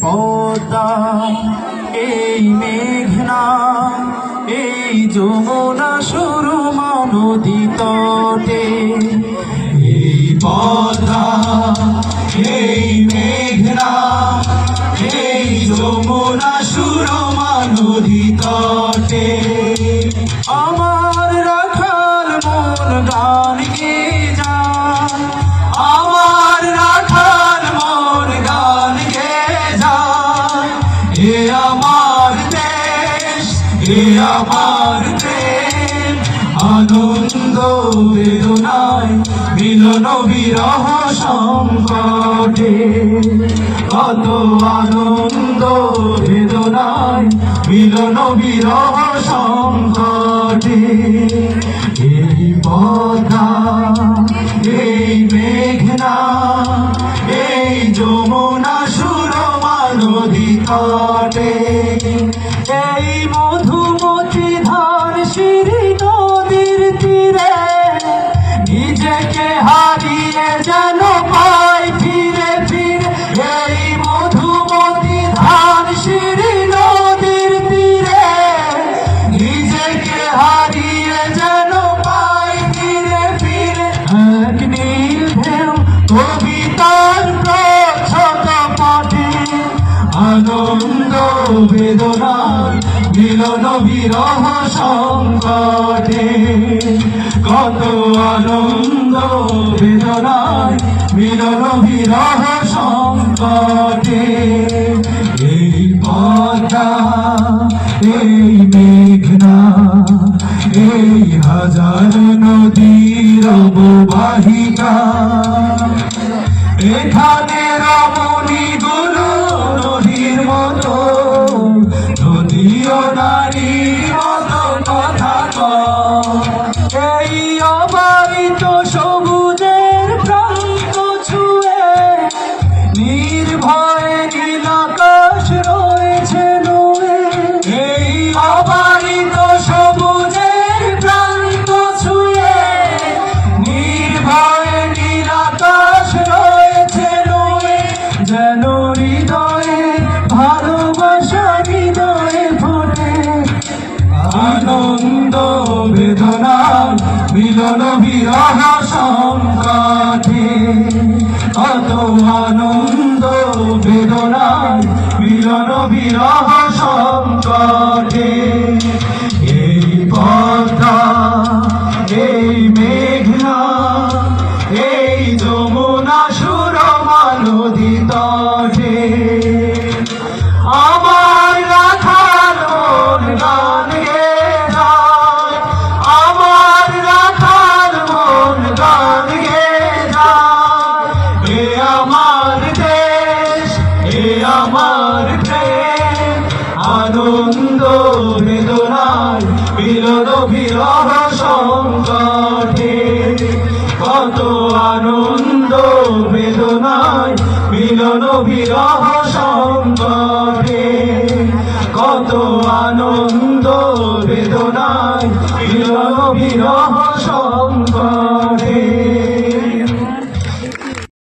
পদ্মা, এই মেঘনা, এই যমুনা সুরমা নদী তটে। এই পদ্মা, এই মেঘনা, এই যমুনা সুরমা নদী তটে। আমার রাখাল মন গান গেয়ে যায়, আমার রাখাল মন গান গেয়ে যায়। এ আমার দেশ, এ আমার প্রেম, আনন্দ বেদনায় মিলন বিরহ সংকটে। কত আনন্দ বেদনায় মিলন বিরহ সংকটে। এই পদ্মা, এই মেঘনা, এই যমুনা সুরমা নদী তটে। এই মধুমতি ধান সিঁড়ি নদীর তীরে, নিজেকে হারিয়ে যেন পাই ফিরে ফিরে। এই মধুমতি ধান সিঁড়ি নদীর তীরে, নিজেকে হারিয়ে যেন পাই ফিরে ফিরে। এক নীল ঢেউ কবিতার প্রচ্ছদ পাঠে, আনন্দ বেদনার মিলন বিরহ সংকটে। কত আনন্দ বেদনায় মিলন বিরহ সংকটে। এই পদ্মা, এই মেঘনা, এই হাজার নদীর অববাহিকা, এখানে রমণী গুলো নদীর মতো, নদীও নারীর মতো কথা কয়। এই অবারিত সবুজের প্রান্ত ছুঁয়ে, নির্ভয়ে নীল আকাশ রয়েছে নয়ে। এই অবারিত সবুজের প্রান্ত ছুঁয়ে, নির্ভয়ে নীল আকাশ রয়েছে নয়ে। যেন হৃদয়ে ভালোবাসা হৃদয়ে ফোটে, আনন্দ বেদনার মিলন বিরহ সংকটে। কত আনন্দ বেদনার মিলন বিরহ সংকটে। এই পদ্মা, এই মেঘনা, এই যমুনা সুরমা নদী তটে। আমার রাখাল মন গান গেয়ে যায়, আমার রাখাল মন গান গেয়ে যায়। এ আমার দেশ, এ আমার প্রেম, আনন্দ বেদনায় মিলন বিরহ সংকটে। কত আনন্দ বেদনায় মিলন বিরহ